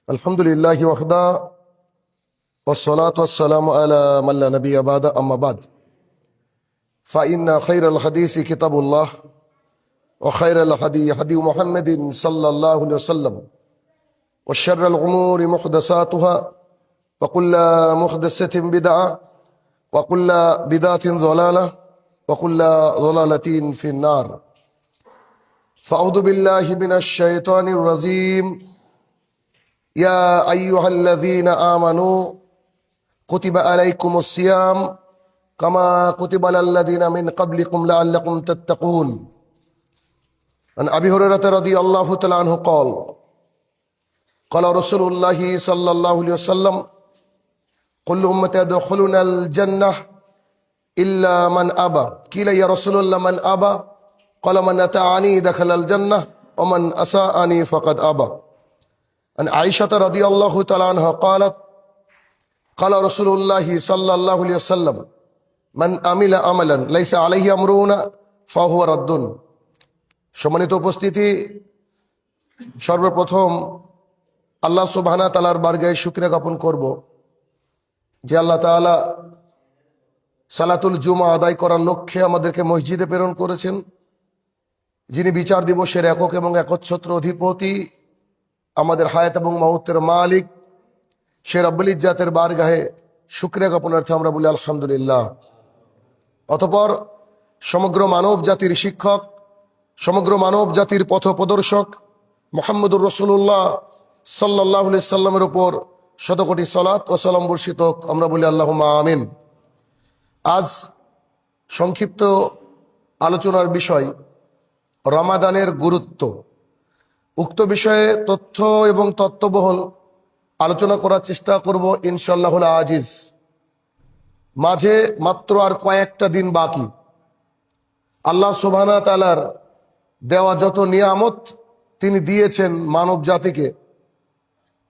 الحمد لله وحده والصلاة والسلام على من لا نبي بعد أما بعد فإن خير الحديث كتاب الله وخير الهدي هدي محمد صلى الله عليه وسلم وشر الأمور محدثاتها وكل محدثة بدعة وكل بدعة ضلالة وكل ضلالة في النار فأعوذ بالله من الشيطان الرجيم يا أيها الذين آمنوا كتب عليكم الصيام كما كتب على الذين من قبلكم لعلكم تتقون عن أبي هريرة رضي الله تعالى عنه قال قال رسول الله صلى الله عليه وسلم كل أمتي يدخلون الجنة إلا من أبى قيل يا رسول الله من أبى قال من أطاعني دخل الجنة ومن أساءني فقد أبى عن عائشة رضي الله تعالى عنها قالت قال رسول الله صلى الله عليه وسلم من عمل عملا ليس عليه أمرنا فهو رد। সম্মানিত উপস্থিতি, সর্বপ্রথম আল্লাহ সুবহানাহু ওয়া তাআলার বারগাহে শুকরিয়া জ্ঞাপন করব যে আল্লাহ তাআলা সালাতুল জুমা আদায় করার লক্ষ্যে আমাদেরকে মসজিদে প্রেরণ করেছেন, যিনি বিচার দিবসের একক এবং একচ্ছত্র অধিপতি, আমাদের হায়াত এবং মাউতের মালিক, সে রব্বুল ইজ্জাতের বারগাহে শুকরিয়া জ্ঞাপনার্থে আমরা বলি আলহামদুলিল্লাহ। অতঃপর সমগ্র মানব জাতির শিক্ষক, সমগ্র মানব জাতির পথপ্রদর্শক মুহাম্মদুর রাসূলুল্লাহ সাল্লাল্লাহু আলাইহি সাল্লামের উপর শতকোটি সালাত ও সালাম বর্ষিত হোক, আমরা বলি আল্লাহুম্মা আমিন। আজ সংক্ষিপ্ত আলোচনার বিষয় রমাদানের গুরুত্ব। উক্ত বিষয়ে তথ্য এবং তত্ত্ববহুল আলোচনা করার চেষ্টা করব ইনশাআল্লাহুল আজিজ। মাঝে মাত্র আর কয়েকটা দিন বাকি। আল্লাহ সুবহানাহু ওয়া তাআলার দেওয়া যত নিয়ামত তিনি দিয়েছেন মানব জাতিকে,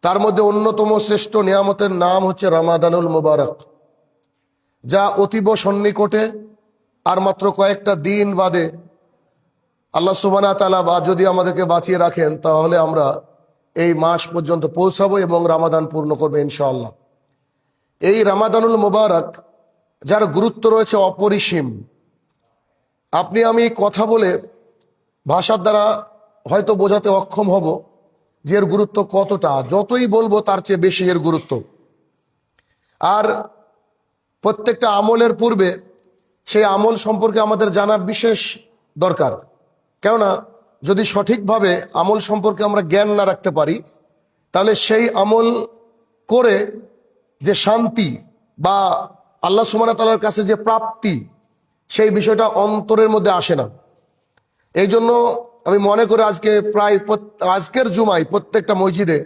তার মধ্যে অন্যতম শ্রেষ্ঠ নিয়ামতের নাম হচ্ছে রমাদানুল মুবারক, যা অতীব সন্নিকটে। আর মাত্র কয়েকটা দিন বাদে আল্লাহ সুবহানাহু ওয়া তাআলা যদি আমাদেরকে বাঁচিয়ে রাখেন, তাহলে আমরা এই মাস পর্যন্ত পৌঁছাবো এবং রমাদান পূর্ণ করবো ইনশাআল্লাহ। এই রমাদানুল মুবারক যার গুরুত্ব রয়েছে অপরিসীম। আপনি আমি কথা বলে ভাষার দ্বারা হয়তো বোঝাতে অক্ষম হব যে এর গুরুত্ব কতটা। যতই বলবো তার চেয়ে বেশি এর গুরুত্ব। আর প্রত্যেকটা আমলের পূর্বে সেই আমল সম্পর্কে আমাদের জানা বিশেষ দরকার। কেননা যদি সঠিকভাবে আমল সম্পর্কে আমরা জ্ঞান না রাখতে পারি, তাহলে সেই আমল করে যে শান্তি বা আল্লাহ সুবহানাহু ওয়া তাআলার কাছে যে প্রাপ্তি, সেই বিষয়টা অন্তরের মধ্যে আসে না। এই জন্য আমি মনে করি আজকের জুমায় প্রত্যেকটা মসজিদে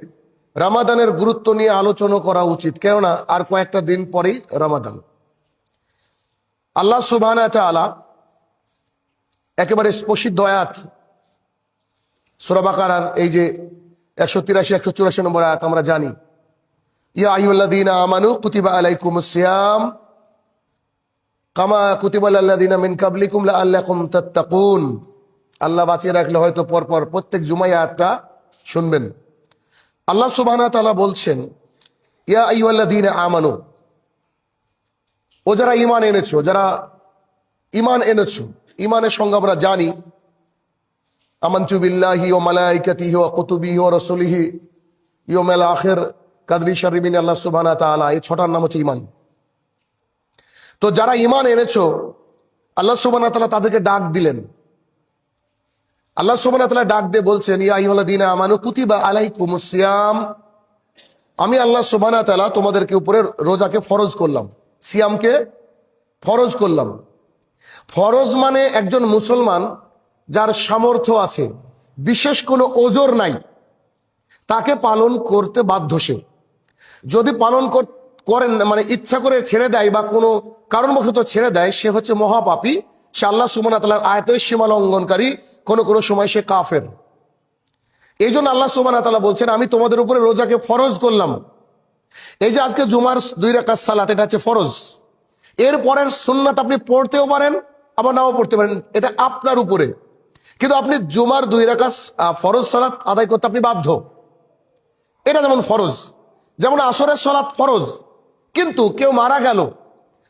রমাদানের গুরুত্ব নিয়ে আলোচনা করা উচিত। কেননা আর কয়েকটা দিন পরেই রমাদান। আল্লাহ সুবহানাহু ওয়া তাআলা একেবারে প্রসিদ্ধ আয়াত সূরা বাকারার এই যে 183 184 নম্বর আয়াত আমরা জানি, ইয়া আইয়ুহাল্লাযীনা আমানু কুতিবা আলাইকুমুস সিয়াম কামা কুতিবা আলাল্লাযীনা মিন কাবলিকুম লাআল্লাকুম তাত্তাকুন। আল্লাহ বাঁচিয়ে রাখলে হয়তো পরপর প্রত্যেক জুমায় আয়াতটা শুনবেন। আল্লাহ সুবহানাহু ওয়া তাআলা বলছেন, ইয়া আইয়ুহাল্লাযীনা আমানু, ও যারা ঈমান এনেছো, যারা ঈমান এনেছো। ঈমানের সংজ্ঞা আমরা জানি, আমানতু বিল্লাহি ওয়া মালাইকাতিহি ওয়া কুতুবিহি ওয়া রাসূলিহি ইয়াউমিল আখির কাদরি শাররি মিন আল্লাহ সুবহানাহু ওয়া তাআলা। এই ছটার নাম হচ্ছে ঈমান। তো যারা ঈমান এনেছো, আল্লাহ সুবহানাহু ওয়া তাআলা তাদেরকে ডাক দিলেন। আল্লাহ সুবহানাহু ওয়া তাআলা ডাক দিয়ে বলছেন, ইয়া আইয়ুহাল্লাযীনা আমানু কুতিবা আলাইকুমুস সিয়াম, আমি আল্লাহ সুবহানাহু ওয়া তাআলা তোমাদেরকে উপরে রোজাকে ফরজ করলাম, সিয়ামকে ফরজ করলাম। ফরজ মানে একজন মুসলমান যার সামর্থ্য আছে, বিশেষ কোনো ওজর নাই, তাকে পালন করতে বাধ্য। সে যদি পালন করেন মানে ইচ্ছা করে ছেড়ে দেয় বা কোনো কারণবশত ছেড়ে দেয়, সে হচ্ছে মহাপাপী, সে আল্লাহ সুবহানাহু ওয়া তাআলার আয়াতের সীমা লঙ্ঘনকারী, কোনো সময় সে কাফের। এই জন্য আল্লাহ সুবহানাহু ওয়া তাআলা বলছেন, আমি তোমাদের উপরে রোজাকে ফরজ করলাম। এই যে আজকে জুমার 2 রাকাত সালাত, এটা হচ্ছে ফরজ। এর পরের সুন্নাত আপনি পড়তেও পারেন আবার নাও পড়তে পারেন, এটা আপনার উপরে। কিন্তু আপনি জুমার 2 রাকাত ফরজ সালাত আদায় করতে আপনি বাধ্য। এটা যেমন ফরজ, যেমন আসরের সালাত ফরজ, কিন্তু কেউ মারা গেল,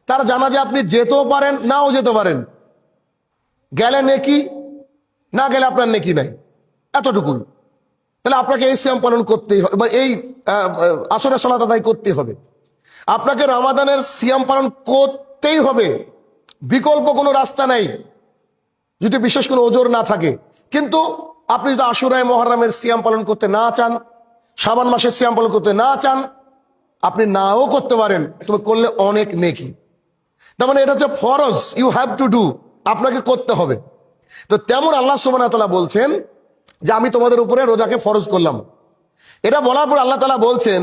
তার জানাজা আপনি যেতেও পারেন নাও যেতে পারেন, গেলে নেকি, না গেলে আপনার নেকি নাই, এতটুকুই। তাহলে আপনাকে এই সিয়াম পালন করতেই হবে, বা এই আসরের সালাত আদায় করতেই হবে। আপনাকে রমাদানের সিয়াম পালন করতেই হবে, বিকল্প কোনো রাস্তা নাই, যদি বিশেষ কোনো ওজোর না থাকে। কিন্তু আপনি যদি আশুরায়ে মুহররমের সিয়াম পালন করতে না চান, শাবান মাসের সিয়াম পালন করতে না চান, আপনি নাও করতে পারেন, তবে করলে অনেক নেকি। তার মানে এটা হচ্ছে ফরজ, ইউ হ্যাভ টু ডু, আপনাকে করতে হবে। তো তেমন আল্লাহ সুবহানাহু ওয়া তাআলা বলছেন যে আমি তোমাদের উপরে রোজাকে ফরজ করলাম। এটা বলার পর আল্লাহ তাআলা বলছেন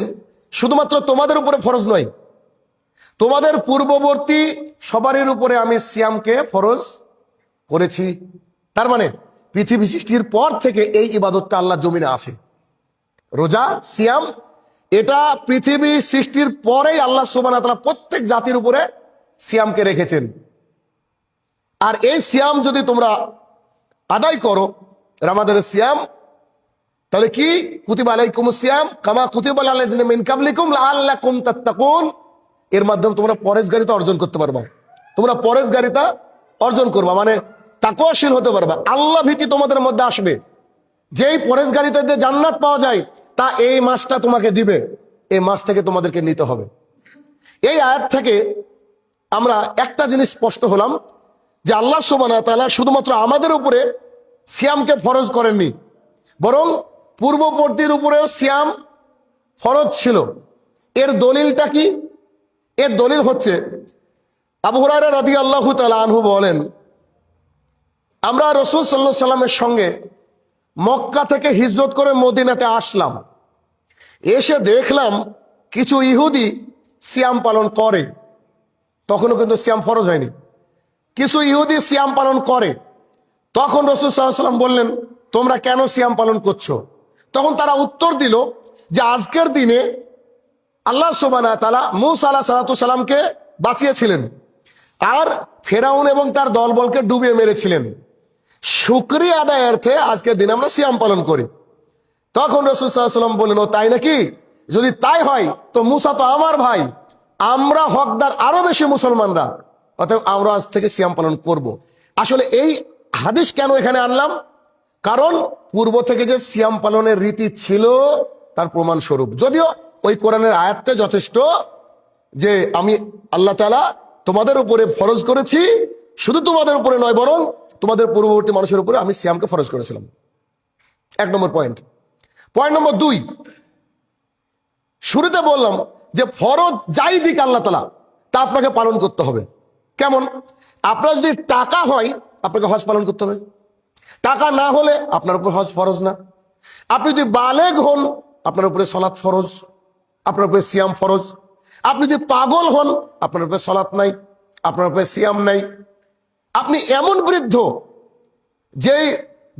শুধুমাত্র তোমাদের উপরে ফরজ নয়, তোমাদের পূর্ববর্তী সবারই উপরে আমি সিয়ামকে ফরজ করেছি। তার মানে পৃথিবী সৃষ্টির পর থেকে এই ইবাদতটা আল্লাহ জমিনে আছে। রোজা, সিয়াম, এটা পৃথিবী সৃষ্টির পরেই আল্লাহ সুবহানাহু ওয়া তাআলা প্রত্যেক জাতির উপরে সিয়ামকে রেখেছেন। আর এই সিয়াম যদি তোমরা আদায় করো, রমাদানের সিয়াম, তাহলে কি, কুতিবা আলাইকুমুস সিয়াম কামা কুতিবা আলাল লাযিনা মিন কাবলিকুম লাআল্লাকুম তাত্তাকুন, এর মাধ্যমে তোমরা পরেশগারিতা অর্জন করতে পারবা, তোমরা পরেশগারিতা অর্জন করবা, মানে তাকওয়াশীল হতে পারবা, আল্লাহ ভীতি তোমাদের মধ্যে আসবে। যেই পরেশগারিতা দিয়ে জান্নাত পাওয়া যায় তা এই মাসটা তোমাকে দিবে, এই মাস থেকে তোমাদেরকে নিতে হবে। এই আয়াত থেকে আমরা একটা জিনিস স্পষ্ট হলাম যে আল্লাহ সুবহানাহু ওয়া তাআলা শুধুমাত্র আমাদের উপরে সিয়ামকে ফরজ করেননি, বরং পূর্ববর্তীর উপরেও সিয়াম ফরজ ছিল। এর দলিলটা কি? এর দলিল হচ্ছে আবু হুরায়রা রাদিয়াল্লাহু তাআলা আনহু বলেন, আমরা রাসূল সাল্লাল্লাহু আলাইহি সাল্লামের সঙ্গে মক্কা থেকে হিজরত করে মদিনাতে আসলাম, এসে দেখলাম কিছু ইহুদি সিয়াম পালন করে, তখনও কিন্তু সিয়াম ফরজ হয়নি, কিছু ইহুদি সিয়াম পালন করে। তখন রাসূল সাল্লাল্লাহু আলাইহি ওয়াসাল্লাম বললেন, তোমরা কেন সিয়াম পালন করছো? তখন তারা উত্তর দিল যে আজকের দিনে আল্লাহ সুবহানাহু ওয়া তাআলা মূসা আলাইহিস সালামকে বাঁচিয়েছিলেন আর ফেরাউন এবং তার দলবলকে ডুবিয়ে মেরেছিলেন, শুকরিয়া আদায়ার্থে আজকের দিনে আমরা সিয়াম পালন করি। তখন রাসূল সাল্লাল্লাহু আলাইহি ওয়াসাল্লাম বললেন, ও তাই নাকি? যদি তাই হয় তো মূসা তো আমার ভাই, আমরা হকদার আরো বেশি মুসলমানরা, অতএব আমরা আজ থেকে সিয়াম পালন করব। আসলে এই হাদিস কেন এখানে আনলাম? কারণ পূর্ব থেকে যে সিয়াম পালনের রীতি ছিল তার প্রমাণ স্বরূপ। যদিও ওই কোরআনের আয়াতটা যথেষ্ট যে আমি আল্লাহ তাআলা তোমাদের উপরে ফরজ করেছি, শুধু তোমাদের উপরে নয় বরং তোমাদের পূর্ববর্তী মানুষের উপরে আমি সিয়ামকে ফরজ করেছিলাম। এক নম্বর পয়েন্ট। পয়েন্ট নম্বর 2, শুরুতে বললাম যে ফরজ যাই দিক আল্লাহ তাআলা তা আপনাকে পালন করতে হবে। কেমন? আপনার যদি টাকা হয় আপনাকে হজ পালন করতে হবে, টাকা না হলে আপনার উপর হজ ফরজ না। আপনি যদি বালেগ হন আপনার উপরে সালাত ফরজ, আপনার উপরে সিয়াম ফরজ। আপনি যদি পাগল হন আপনার উপরে সালাত নাই, আপনার উপরে সিয়াম নাই। আপনি এমন বৃদ্ধ যেই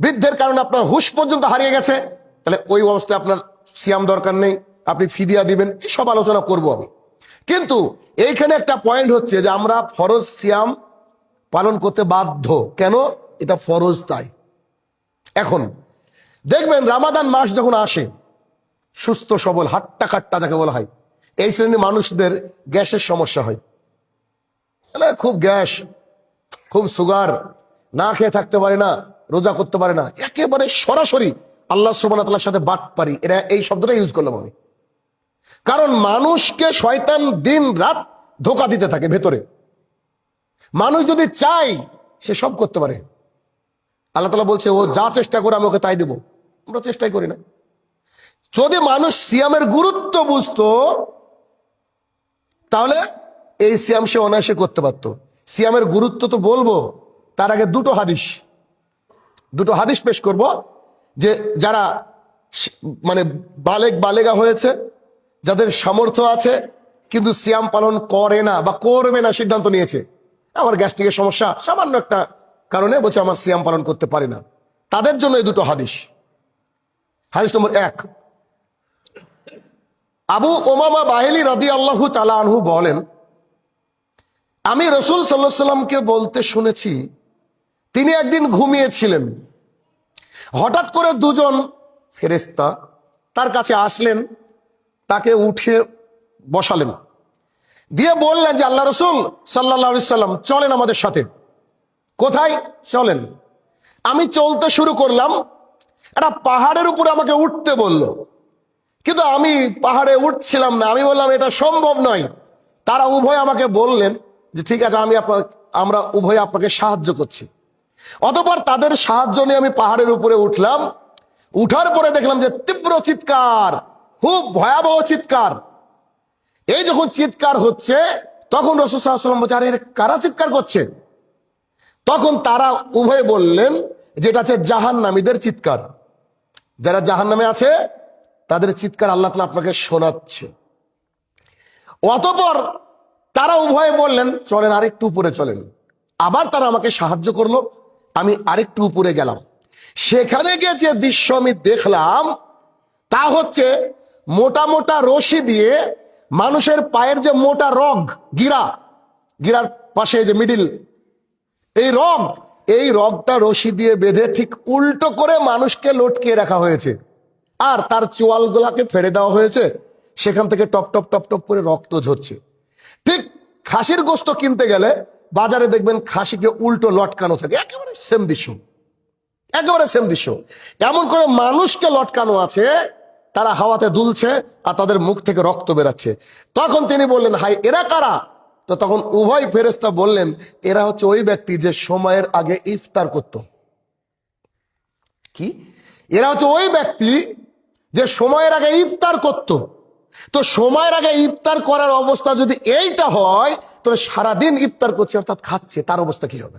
বৃদ্ধের কারণে আপনার হুঁশ পর্যন্ত হারিয়ে গেছে, তাহলে ওই অবস্থায় আপনার সিয়াম দরকার নেই, আপনি ফিদিয়া দিবেন, সব আলোচনা করব আমি। কিন্তু এইখানে একটা পয়েন্ট হচ্ছে যে আমরা ফরজ সিয়াম পালন করতে বাধ্য। কেন? এটা ফরজ তাই। এখন দেখবেন রমাদান মাস যখন আসে, সুস্থ সবল হাট্টা কাট্টা যাকে বলা হয়, এই শ্রেণীর মানুষদের গ্যাসের সমস্যা হয়, খুব গ্যাস, খুব সুগার, না খেয়ে থাকতে পারে না, রোজা করতে পারে না, একেবারে সরাসরি আল্লাহ সুবহানাহু ওয়া তাআলার সাথে বাটপারি, এটা এই শব্দটা ইউজ করলাম আমি। কারণ মানুষকে শয়তান দিন রাত ধোঁকা দিতে থাকে ভেতরে। মানুষ যদি চায় সে সব করতে পারে। আল্লাহ তাআলা বলছে ও যা চেষ্টা করে আমি ওকে তাই দেবো, আমরা চেষ্টাই করি না। যদি মানুষ সিয়ামের গুরুত্ব বুঝতো তাহলে এই সিয়াম সে অনায়াসে করতে পারত। সিয়ামের গুরুত্ব তো বলবো, তার আগে দুটো হাদিস পেশ করব যে যারা মানে বালেগা হয়েছে, যাদের সামর্থ্য আছে কিন্তু সিয়াম পালন করে না বা করবে না সিদ্ধান্ত নিয়েছে, আমার গ্যাস্ট্রিকের সমস্যা সামান্য একটা কারণে বলছে আমার সিয়াম পালন করতে পারি না, তাদের জন্য এই দুটো হাদিস। হাদিস নম্বর 1, আবু উমামা বাহিলি রাদিয়াল্লাহু তাআলা আনহু বলেন, আমি রাসূল সাল্লাল্লাহু আলাইহি সাল্লামকে বলতে শুনেছি, তিনি একদিন ঘুমিয়েছিলেন, হঠাৎ করে দুজন ফেরেশতা তার কাছে আসলেন তাকে উঠে বসালেন, দিয়ে বললেন যে আল্লাহ রসুল সাল্লাল্লাহু আলাইহি সাল্লাম চলেন আমাদের সাথে। কোথায়? চলেন। আমি চলতে শুরু করলাম, একটা পাহাড়ের উপরে আমাকে উঠতে বলল, কিন্তু আমি পাহাড়ে উঠছিলাম না। আমি বললাম এটা সম্ভব নয়। তারা উভয় আমাকে বললেন যে ঠিক আছে, আমরা উভয় আপনাকে সাহায্য করছি। অতঃপর তাদের সাহায্য নিয়ে আমি পাহাড়ের উপরে উঠলাম। উঠার পরে দেখলাম যে তীব্র চিৎকার, খুব ভয়াবহ চিৎকার। এই যখন চিৎকার হচ্ছে তখন রাসূল সাল্লাল্লাহু আলাইহি ওয়াসাল্লাম বলছে, আরে কারা চিৎকার করছে? তখন তারা উভয় বললেন যেটা হচ্ছে জাহান্নামীদের চিৎকার। যারা জাহান্নামে আছে তাদের চিৎকার আল্লাহ তাআলা আপনাকে শোনাচ্ছে। অতঃপর তারা উভয়ে বললেন চলেন আরেকটু উপরে চলেন। আবার তারা আমাকে সাহায্য করলো, আমি আরেকটু উপরে গেলাম। সেখানে গিয়ে যে দৃশ্য আমি দেখলাম তা হচ্ছে মোটা মোটা রশি দিয়ে মানুষের পায়ের যে মোটা রগ, গিরার পাশে যে মিডিল এই রগটা রশি দিয়ে বেঁধে ঠিক উল্টো করে মানুষকে লটকিয়ে রাখা হয়েছে, আর তার চোয়ালগুলাকে ফেড়ে দেওয়া হয়েছে। সেখান থেকে টপ টপ টপ টপ করে রক্ত ঝরছে। ঠিক খাসির গোস্ত কিনতে গেলে বাজারে দেখবেন খাসিকে উল্টো লটকানো থাকে, একেবারে সেম দৃশ্য, একেবারে সেম দৃশ্য। এমন করে মানুষকে লটকানো আছে, তারা হাওয়াতে দুলছে আর তাদের মুখ থেকে রক্ত বেরাচ্ছে। তখন তিনি বললেন, হাই এরা কারা? তো তখন উভয় ফেরেশতা বললেন, এরা হচ্ছে ওই ব্যক্তি যে সময়ের আগে ইফতার করত। কি? এরা হচ্ছে ওই ব্যক্তি যে সময়ের আগে ইফতার করত। তো সময়ের আগে ইফতার করার অবস্থা যদি এইটা হয়, তাহলে সারাদিন ইফতার করছে অর্থাৎ খাচ্ছে, তার অবস্থা কি হবে?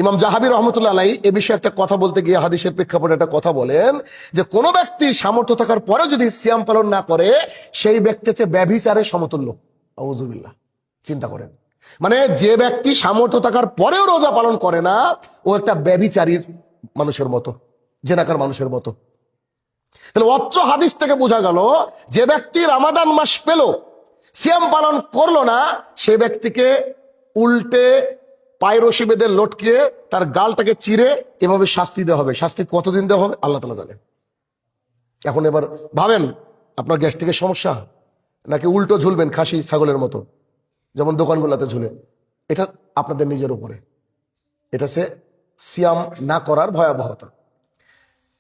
ইমাম জাহাবি রহমতুল্লাহ আলাইহি এ বিষয়ে একটা কথা বলতে গিয়ে হাদিসের প্রেক্ষাপটে একটা কথা বলেন যে কোনো ব্যক্তি সামর্থ্য থাকার পরেও যদি সিয়াম পালন না করে, সেই ব্যক্তি হচ্ছে ব্যভিচারের সমতুল্য। আউযুবিল্লাহ। চিন্তা করেন, মানে যে ব্যক্তি সামর্থ্য থাকার পরেও রোজা পালন করে না, ও একটা ব্যভিচারীর মানুষের মতো, জেনাকার মানুষের মতো। তাহলে অত্র হাদিস থেকে বোঝা গেল যে ব্যক্তি রমাদান মাস পেল, সিয়াম পালন করলো না, সে ব্যক্তিকে উল্টে পায়ের রশি বেঁধে লটকিয়ে তার গালটাকে চিরে এভাবে শাস্তি দেওয়া হবে। শাস্তি কতদিন দেওয়া হবে আল্লাহ তাআলা জানেন। এখন এবার ভাবেন, আপনার গ্যাস্ট্রিকের সমস্যা, নাকি উল্টো ঝুলবেন খাসি ছাগলের মতো যেমন দোকানগুলোতে ঝুলে? এটা আপনাদের নিজের উপরে। এটা হচ্ছে সিয়াম না করার ভয়াবহতা।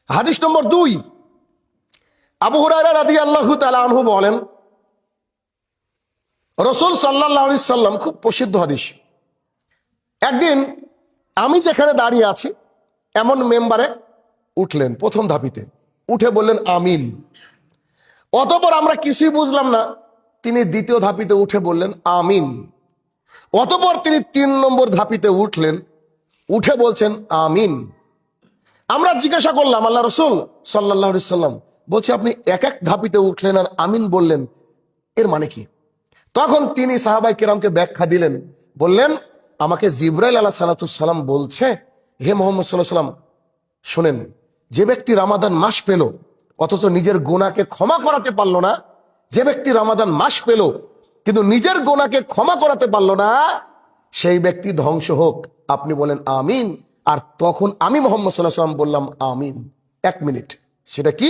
হাদিস নম্বর 2, আবু হুরায়রা রাদিয়াল্লাহু তাআলা আনহু বলেন, রাসূল সাল্লাল্লাহু আলাইহি সাল্লাম, খুব প্রসিদ্ধ হাদিস, একদিন আমি যেখানে দাঁড়িয়ে আছি এমন মেম্বারে উঠলেন, প্রথম ধাপিতে উঠে বললেন আমিন। অতঃপর আমরা কিছুই বুঝলাম না, তিনি দ্বিতীয় ধাপিতে উঠে বললেন আমিন। অতঃপর তিনি 3 নম্বর ধাপিতে উঠলেন, উঠে বলছেন আমিন। আমরা জিজ্ঞাসা করলাম, আল্লাহ রাসূল সাল্লাল্লাহু আলাইহি সাল্লাম, বলছে আপনি এক এক ধাপিতে উঠলেন আর আমিন বললেন, এর মানে কি? তখন তিনি সাহাবায়ে কেরামকে ব্যাখ্যা দিলেন, বললেন, আমাকে জিবরাইল আলাইহিস সালাম বলছে, হে মুহাম্মদ সাল্লাল্লাহু আলাইহি সাল্লাম, শোনেন, যে ব্যক্তি রমাদান মাস পেল অথচ নিজের গুনাহকে ক্ষমা করাতে পারলো না, যে ব্যক্তি রমাদান মাস পেল কিন্তু নিজের গুনাহকে ক্ষমা করাতে পারলো না, সেই ব্যক্তি ধ্বংস হোক। আপনি বলেন আমিন। আর তখন আমি মুহাম্মদ সাল্লাল্লাহু আলাইহি সাল্লাম বললাম আমিন। 1 মিনিট। সেটা কি?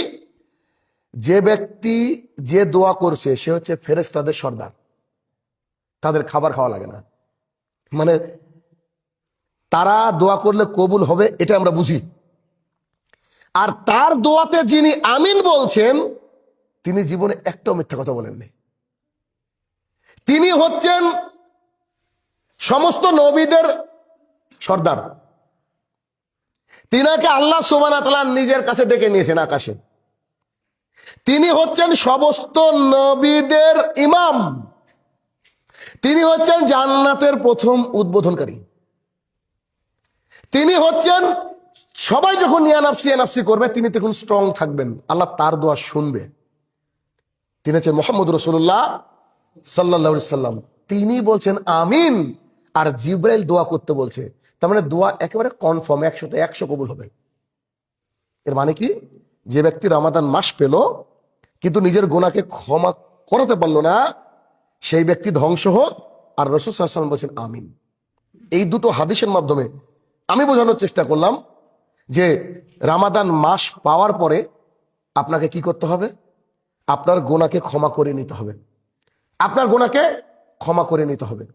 যে ব্যক্তি যে দোয়া করছে সে হচ্ছে ফেরেশতাদের সর্দার, তাদের খাবার খাওয়া লাগে না, মানে তারা দোয়া করলে কবুল হবে এটা আমরা বুঝি। আর তার দোয়াতে যিনি আমিন বলছেন তিনি জীবনে একটাও মিথ্যা কথা বলেননি। তিনি হচ্ছেন সমস্ত নবীদের সর্দার। তিনাকে আল্লাহ সুবহানাহু ওয়া তাআলা নিজের কাছে ডেকে নিয়েছেন আকাশে। তিনি হচ্ছেন সমস্ত নবীদের ইমাম। তিনি হচ্ছেন জান্নাতের প্রথম উদ্বোধনকারী। তিনি হচ্ছেন, সবাই যখন ইয়ানাফসি করবে তিনি তখন স্ট্রং থাকবেন, আল্লাহ তার দোয়া শুনবে। তিনি হচ্ছেন মুহাম্মদ রাসূলুল্লাহ সাল্লাল্লাহু আলাইহি সাল্লাম। তিনি বলছেন আমিন, আর জিবরাইল দোয়া করতে বলছে। তার মানে দোয়া একেবারে কনফার্ম, 100তে 100 কবুল হবে। এর মানে কি? যে ব্যক্তি রমাদান মাস পেল কিন্তু নিজের গুনাহকে ক্ষমা করাতে পারলো না, সেই ব্যক্তি ধ্বংস হোক। আর রাসূল সাল্লাল্লাহু আলাইহি সাল্লাম বলছেন আমিন। এই দুটো হাদিসের মাধ্যমে আমি বোঝানোর চেষ্টা করলাম যে রমাদান মাস পাওয়ার পরে আপনাকে কি করতে হবে? আপনার গোনাকে ক্ষমা করে নিতে হবে, আপনার গোনাকে ক্ষমা করে নিতে হবে।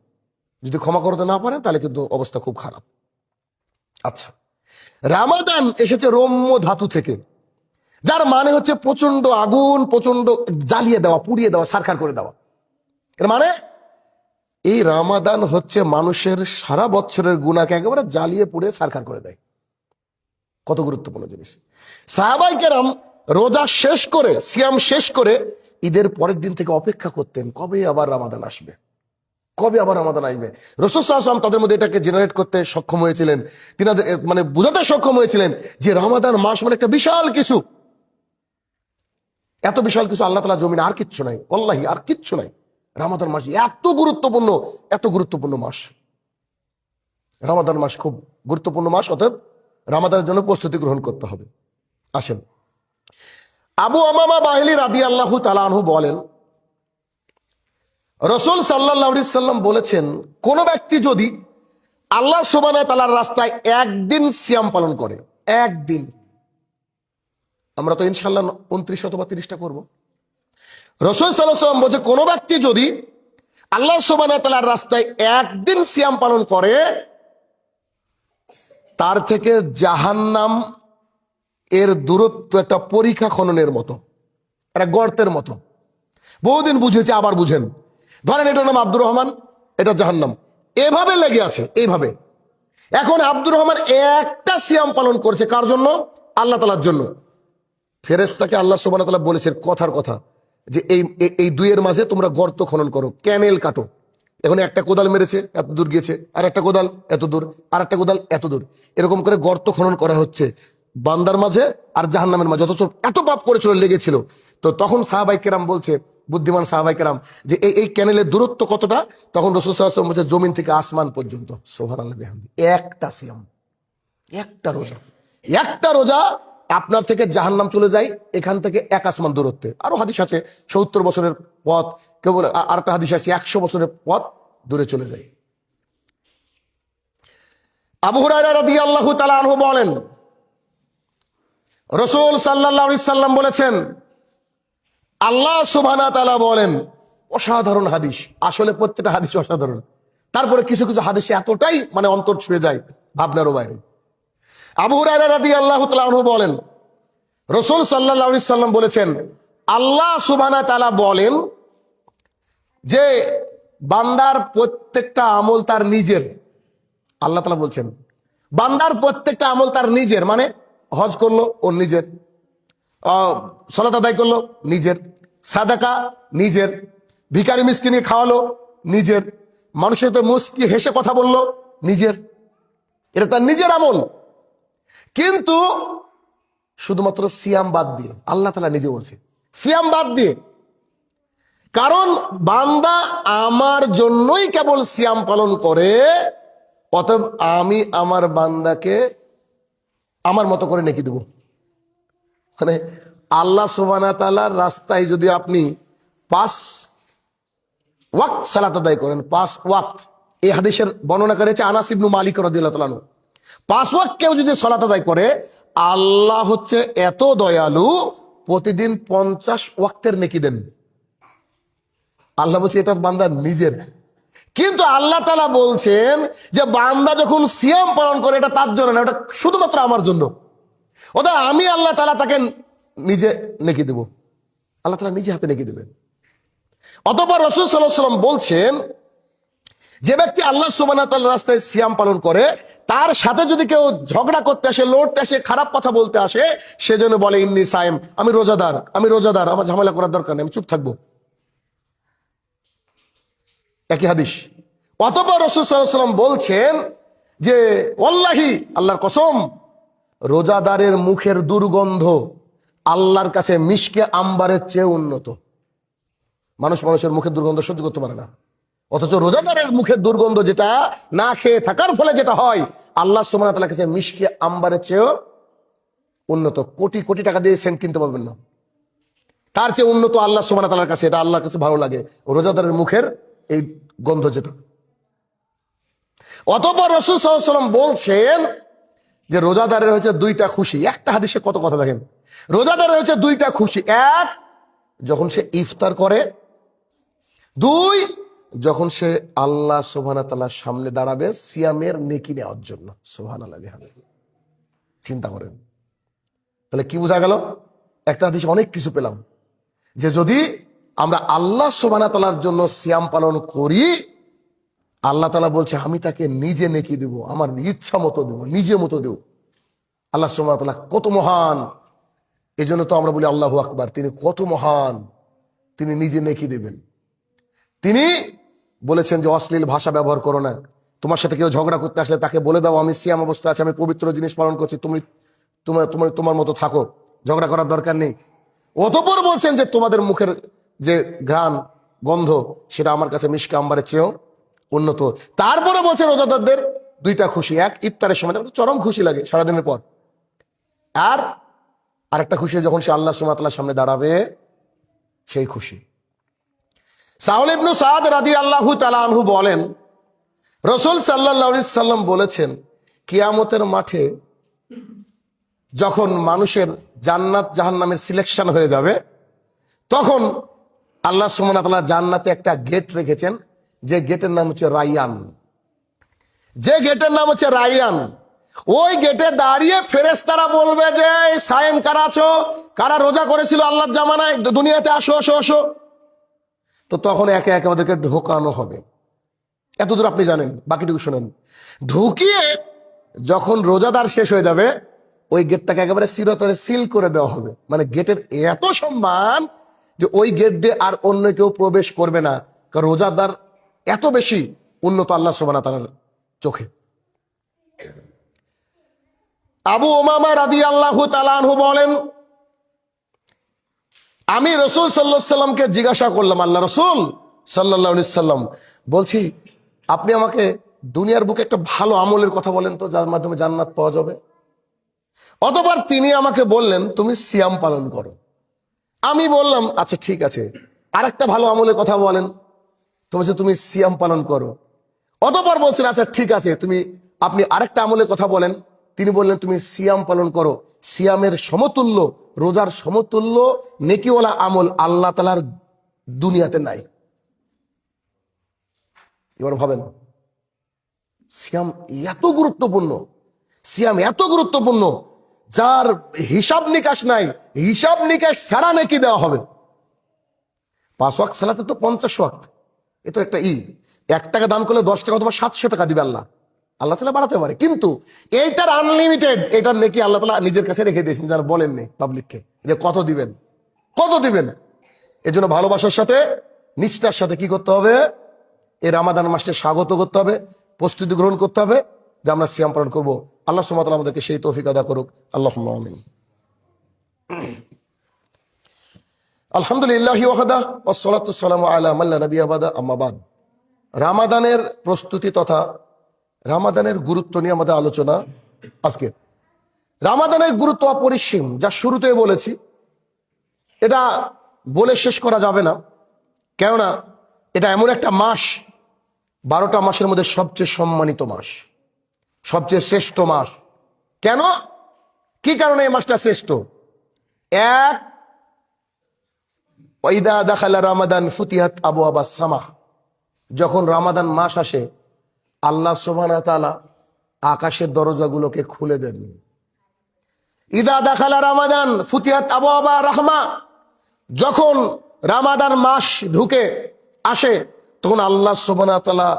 যদি ক্ষমা করতে না পারেন তাহলে কিন্তু অবস্থা খুব খারাপ। আচ্ছা, রামাদান এসেছে রম্য ধাতু থেকে, যার মানে হচ্ছে প্রচন্ড আগুন, প্রচন্ড জ্বালিয়ে দেওয়া, পুড়িয়ে দেওয়া, সারখার করে দেওয়া। এর মানে এই রামাদান হচ্ছে মানুষের সারা বছরের গুনাহকে একেবারে জ্বালিয়ে পুড়িয়ে সারখার করে দেয়। কত গুরুত্বপূর্ণ জিনিস। সাহাবায়ে কেরাম রোজা শেষ করে, সিয়াম শেষ করে ঈদের পরের দিন থেকে অপেক্ষা করতেন, কবে আবার রামাদান আসবে, কবে আবার রামাদান আসবে। রাসূল সাল্লাল্লাহু আলাইহি ওয়াসাল্লাম তাদের মধ্যে এটাকে জেনারেট করতে সক্ষম হয়েছিলেন, তিনাদের মানে বোঝাতে সক্ষম হয়েছিলেন যে রামাদান মাস মানে একটা বিশাল কিছু। এত বিশাল কিছু আল্লাহ তাআলা জমিনে আর কিচ্ছু নাই, ওয়াল্লাহি আর কিচ্ছু নাই। রামাদান মাস এত গুরুত্বপূর্ণ, এত গুরুত্বপূর্ণ মাস। রামাদান মাস খুব গুরুত্বপূর্ণ মাস, অতএব রামাদানের জন্য প্রস্তুতি গ্রহণ করতে হবে। আসেন, আবু উমামা বাহিলী রাদিয়াল্লাহু তাআলা আনহু বলেন, রাসূল সাল্লাল্লাহু আলাইহি সাল্লাম বলেছেন, কোন ব্যক্তি যদি আল্লাহ সুবহানাহু ওয়া তাআলার রাস্তায় একদিন সিয়াম পালন করে, একদিন, আমরা তো ইনশাআল্লাহ 29 অথবা 30টা করব। রাসূল সাল্লাল্লাহু আলাইহি সাল্লাম বলেছে, কোন ব্যক্তি যদি আল্লাহ সুবহানাহু ওয়া তাআলার রাস্তায় একদিন সিয়াম পালন করে, তার থেকে জাহান্নাম এর দূরত্ব একটা পরীক্ষা খননের মতো, একটা গর্তের মতো। বহুদিন বুঝেছে, আবার বুঝেন। ধরেন এটার নাম আব্দুর রহমান, এটা জাহান্নাম, এভাবে লেগে আছে, এইভাবে। এখন আব্দুর রহমান একটা সিয়াম পালন করছে, কার জন্য? আল্লাহ তাআলার জন্য। ফেরেশতাকে আল্লাহ সুবহানাহু ওয়া তাআলা বলেছেন কথার কথা যে এই দুইয়ের মাঝে তোমরা গর্ত খনন করো, ক্যানেল কাটো। এখন একটা কোদাল মেরেছে, এত দূর গিয়েছে, আর একটা কোদাল এত দূর, আর একটা কোদাল এত দূর, এরকম করে গর্ত খনন করা হচ্ছে বান্দার মাঝে আর জাহান্নামের মাঝে। অথচ এত পাপ করেছিল, লেগেছিল। তো তখন সাহাবায়ে কেরাম বলছে, বুদ্ধিমান সাহাবায়ে কেরাম, যে এই ক্যানেলের দূরত্ব কতটা? তখন রাসূল সাল্লাল্লাহু আলাইহি ওয়াসাল্লাম বলছে, জমিন থেকে আসমান পর্যন্ত। সুবহানাল্লাহ বিহামদি। একটা সিয়াম, একটা রোজা, একটা রোজা আপনার থেকে জাহান্নাম চলে যায় এখান থেকে এক আসমান দূরত্বে। আরো হাদিস আছে 70 বছরের পথ, কেবল আরেকটা হাদিস আছে 100 বছরের পথ দূরে চলে যায়। আবু হুরায়রা রাদিয়াল্লাহু তাআলা আনহু বলেন, রাসূল সাল্লাল্লাহু আলাইহি সাল্লাম বলেছেন, আল্লাহ সুবহানাহু ওয়া তাআলা বলেন, অসাধারণ হাদিস, আসলে প্রত্যেকটা হাদিস অসাধারণ। তারপরে কিছু কিছু হাদিসে এতটাই মানে অন্তর ছুঁয়ে যায়, ভাবনারও বাইরে। আবু হুরায়রা রাদিয়াল্লাহু তাআলা আনহু বলেন, রাসূল সাল্লাল্লাহু আলাইহি সাল্লাম বলেছেন, আল্লাহ সুবহানাহু ওয়া তাআলা বলেন যে বান্দার প্রত্যেকটা আমল তার নিজের। আল্লাহ তাআলা বলছেন বান্দার প্রত্যেকটা আমল তার নিজের, মানে হজ করলো ওর নিজের, সালাত আদায় করলো নিজের, সাদাকা নিজের, ভিখারি মিসকিনকে খাওয়ালো নিজের, মানুষের সাথে মুস্কি হেসে কথা বললো নিজের, এটা তার নিজের আমল। কিন্তু শুধুমাত্র সিয়াম বাদ দিয়ে, আল্লাহ তাআলা নিজে বলছে সিয়াম বাদ দিয়ে, কারণ বান্দা আমার জন্যই কেবল সিয়াম পালন করে, অতএব আমি আমার বান্দাকে আমার মতো করে নেকি দেব। মানে আল্লাহ সুবহানাহু ওয়া তাআলার রাস্তায় যদি আপনি 5 ওয়াক্ত সালাত আদায় করেন, 5 ওয়াক্ত, এই হাদিসের বর্ণনা করেছে আনাস ইবনে মালিক রাদিয়াল্লাহু তাআলা আনহু। 5 ওয়াক্ত কেউ যদি সালাত আদায় করে, আল্লাহ হচ্ছে এত দয়ালু, প্রতিদিন 50 ওয়াক্তের নেকি দেন। আল্লাহ বলছে এটা বান্দার নিজের। কিন্তু আল্লাহ তাআলা বলছেন যে বান্দা যখন সিয়াম পালন করে, এটা তার জন্য না, এটা শুধুমাত্র আমার জন্য। ওটা আমি আল্লাহ তাআলা তাকে নিজে নেকি দেব, আল্লাহ তাআলা নিজে হাতে নেকি দেবেন। অতঃপর রাসূল সাল্লাল্লাহু আলাইহি ওয়াসাল্লাম বলছেন, যে ব্যক্তি আল্লাহ সুবহানাহু ওয়া তাআলার রাস্তায় সিয়াম পালন করে, তার সাথে যদি কেউ ঝগড়া করতে আসে, লড়তে আসে, খারাপ কথা বলতে আসে, সেজন্য বলে ইন্নী সাইম, আমি রোজাদার, আমি রোজাদার, আমার ঝামেলা করার দরকার নেই, আমি চুপ থাকবো। একই হাদিস। অতঃপর রাসূল সাল্লাল্লাহু আলাইহি ওয়াসাল্লাম বলছেন যে ওয়াল্লাহি, আল্লাহর কসম, রোজাদারের মুখের দুর্গন্ধ আল্লাহর কাছে মিশকে আম্বারের চেয়ে উন্নত। মানুষের মুখের দুর্গন্ধ সহ্য করতে পারে না, অথচ রোজাদারের মুখের দুর্গন্ধ যেটা না খেয়ে থাকার ফলে যেটা হয়, আল্লাহ সুবহানাহু ওয়া তাআলার কাছে মিশকে আম্বারের চেয়ে উন্নত। কোটি কোটি টাকা দিয়ে সেন্ট কিনতে পারবেন না, তার চেয়ে উন্নত আল্লাহ সুবহানাহু ওয়া তাআলার কাছে। এটা আল্লাহর কাছে ভালো লাগে, রোজাদারের মুখের এই গন্ধ যেটা। অতঃপর রাসূল সাল্লাল্লাহু আলাইহি ওয়াসাল্লাম বলছেন যে রোজাদারের হচ্ছে 2টা খুশি। একটা হাদিসে কত কথা দেখেন, রোজাদারের হচ্ছে 2টা খুশি। এক, যখন সে ইফতার করে, 2 যখন সে আল্লাহ সুবহানাহু ওয়া তাআলার সামনে দাঁড়াবে সিয়ামের নেকি নেওয়ার জন্য। সুবহানাল্লাহ বিহামদিহি। চিন্তা করেন, তাহলে কি বোঝা গেল? একটা হাদিস অনেক কিছু পেলাম, যে যদি আমরা আল্লাহ সুবহানাহু ওয়া তাআলার জন্য সিয়াম পালন করি, আল্লাহ তাআলা বলছে আমি তাকে নিজে নেকি দেব, আমার ইচ্ছা মতো দেব, নিজে মতো দেব। আল্লাহ সুবহানাহু ওয়া তাআলা কত মহান! এই জন্য তো আমরা বলি আল্লাহু আকবার। তিনি কত মহান, তিনি নিজে নেকি দেবেন। তিনি বলেছেন যে অশ্লীল ভাষা ব্যবহার করো না, তোমার সাথে কেউ ঝগড়া করতে আসলে তাকে বলে দাও আমি সিয়াম অবস্থা আছে, আমি পবিত্র জিনিস পালন করছি, তুমি তোমার তোমার তোমার মতো থাকো, ঝগড়া করার দরকার নেই। অতঃপর বলছেন যে তোমাদের মুখের যে ঘ্রাণ গন্ধ সেটা আমার কাছে মিশকে আম্বারের চেয়েও উন্নত। তারপরে বলছেন রোজাদারদের 2টা খুশি, এক ইফতারের সময় চরম খুশি লাগে সারাদিনের পর, আর আরেকটা খুশি যখন সে আল্লাহ সুবহানাহু ওয়া তাআলার সামনে দাঁড়াবে, সেই খুশি। সাউল ইবনে সাদ রাদিয়াল্লাহু তাআলা আনহু বলেন, রাসূল সাল্লাল্লাহু আলাইহি সাল্লাম বলেছেন, কিয়ামতের মাঠে যখন মানুষের জান্নাত জাহান্নামের সিলেকশন হয়ে যাবে, তখন আল্লাহ সুবহানাহু ওয়া তাআলা জান্নাতে একটা গেট রেখেছেন, যে গেটের নাম হচ্ছে রায়্যান। যে গেটের নাম হচ্ছে রায়্যান, ওই গেটে দাঁড়িয়ে ফেরেশতারা বলবে যে সায়েম কারা আছো, কারা রোজা করেছিল আল্লাহর জামানায়, দুনিয়াতে আসো আসো আসো। তো তখন একে একে ওদেরকে ঢোকানো হবে। এতদূর আপনি জানেন, বাকিটুকু শোনেন। ঢুকিয়ে যখন রোজাদার শেষ হয়ে যাবে, ওই গেটটাকে একেবারে চিরতরে সিল করে দেওয়া হবে। মানে গেটের এত সম্মান যে ওই গেট দিয়ে আর অন্য কেউ প্রবেশ করবে না, কারণ রোজাদার এত বেশি উন্নত আল্লাহ সুবহানাহু ওয়া তাআলার চোখে। আবু উমামা রাদিয়াল্লাহু তাআলা আনহু বলেন, আমি রাসূল সাল্লাল্লাহু আলাইহি সাল্লামকে জিজ্ঞাসা করলাম, আল্লাহ রাসূল সাল্লাল্লাহু আলাইহি সাল্লাম, বলছি আপনি আমাকে দুনিয়ার বুকে একটা ভালো আমলের কথা বলেন তো, যার মাধ্যমে জান্নাত পাওয়া যাবে। অতঃপর তিনি আমাকে বললেন, তুমি সিয়াম পালন করো। আমি বললাম আচ্ছা ঠিক আছে, আরেকটা ভালো আমলের কথা বলেন। তো বলছে তুমি সিয়াম পালন করো। অতঃপর বলছেন আচ্ছা ঠিক আছে, আপনি আরেকটা আমলের কথা বলেন। তিনি বললেন তুমি সিয়াম পালন করো। সিয়ামের সমতুল্য, রোজার সমতুল্য নেকিওয়ালা আমল আল্লাহ তাআলার দুনিয়াতে নাই। এবার ভাবেন, সিয়াম এত গুরুত্বপূর্ণ, সিয়াম এত গুরুত্বপূর্ণ, যার হিসাব নিকাশ নাই, হিসাব নিকাশ ছাড়া নেকি দেওয়া হবে। 5 ওয়াক্ত সালাতে তো 50 ওয়াক্ত, এ তো একটা 1 টাকা দান করলে 10 টাকা অথবা 700 টাকা দিবে আল্লাহ। আল্লাহ তাআলা বাড়াতে পারে, কিন্তু এইটার আনলিমিটেড, এটার নেকি আল্লাহ তাআলা নিজের কাছে রেখে দিয়েছেন, যারা বলেননি পাবলিককে যে কত দিবেন, কত দিবেন। এজন্য ভালোবাসার সাথে নিষ্ঠার সাথে কি করতে হবে, এই রমাদান মাসকে স্বাগত করতে হবে, প্রস্তুতি গ্রহণ করতে হবে যে আমরা সিয়াম পালন করবো। আল্লাহ সুবহানাহু ওয়া তাআলা আমাদেরকে সেই তৌফিক আদা করুক। আল্লাহুম্মা আমিন। আলহামদুলিল্লাহি ওয়াহদা ওয়াসসালাতু ওয়াসসালামু আলা মান লা নাবিয়্যা বাদা, আম্মা বাদ। রমাদানের প্রস্তুতি তথা রমাদানের গুরুত্ব নিয়ে আমাদের আলোচনা আজকে। রমাদানের গুরুত্ব অপরিসীম, যা শুরুতে বলেছি, এটা বলে শেষ করা যাবে না। কেননা এটা এমন একটা মাস, 12টা মাসের মধ্যে সবচেয়ে সম্মানিত মাস, সবচেয়ে শ্রেষ্ঠ মাস। কেন, কি কারণে এই মাসটা শ্রেষ্ঠ? এক, ওয়াইদা দাখালা রমাদান ফুতিহাত আবওয়াবাস সামাহ। যখন রমাদান মাস আসে, আল্লাহ সুবহানাহু ওয়া তাআলা আকাশের দরজাগুলোকে খুলে দেন। ইদা দাখালা রমাদান ফুতিহাত আবওয়াবা রাহমা। যখন রমাদান মাস ঢুকে আসে, তখন আল্লাহ সুবহানাহু ওয়া তাআলা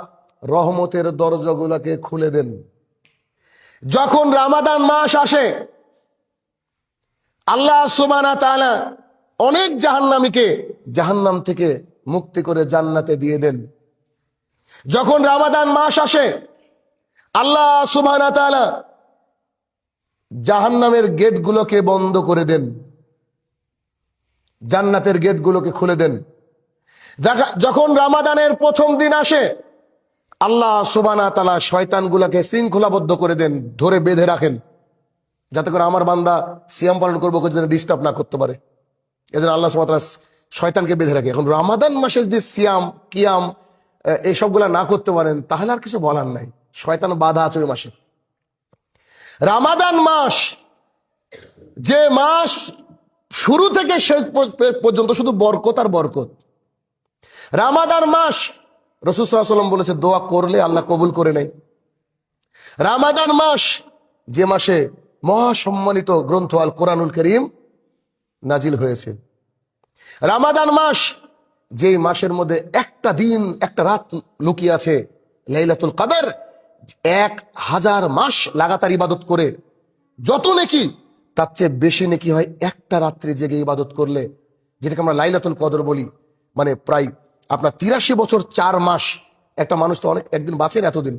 রহমতের দরজাগুলোকে খুলে দেন। যখন রমাদান মাস আসে, আল্লাহ সুবহানাহু ওয়া তাআলা অনেক জাহান্নামীকে জাহান্নাম থেকে মুক্তি করে জান্নাতে দিয়ে দেন। যখন রমাদান মাস আসে, আল্লাহ সুবহানাহু ওয়া তাআলা জাহান্নামের গেটগুলোকে বন্ধ করে দেন, জান্নাতের গেটগুলোকে খুলে দেন। যখন রমাদানের প্রথম দিন আসে, আল্লাহ সুবহানাহু ওয়া তাআলা শয়তানগুলোকে শৃঙ্খলাবদ্ধ করে দেন, ধরে বেঁধে রাখেন, যাতে করে আমার বান্দা সিয়াম পালন করবো যেন ডিস্টার্ব না করতে পারে। এজন্য আল্লাহ সুবহানাহু ওয়া তাআলা শয়তানকে বেঁধে রাখে। এখন রমাদান মাসে যদি সিয়াম কিয়াম এইসবগুলা না করতে পারেন, তাহলে আর কিছু বলার নাই, শয়তান বাধা আছে ওই মাসে। রমাদান মাস যে মাস শুরু থেকে শেষ পর্যন্ত শুধু বরকত আর বরকত। রামাদান মাস রাসূল সাল্লাল্লাহু আলাইহি ওয়াসাল্লাম বলেছে দোয়া করলে আল্লাহ কবুল করে নেয়। রামাদান মাস যে মাসে মহাসম্মানিত গ্রন্থ আল কোরআনুল কারীম নাজিল হয়েছে। রামাদান মাস যে মাসের মধ্যে একটা দিন একটা রাত লুকিয়ে আছে লাইলাতুল কদর। 1000 মাস লাগাতার ইবাদত করে যত নেকি তার চেয়ে বেশি নেকি হয় একটা রাত্রি জেগে ইবাদত করলে, যেটাকে আমরা লাইলাতুল কদর বলি। মানে প্রায় আপনার 83 বছর 4 মাস, একটা মানুষ তো অনেক একদিন বাঁচেন এতদিন,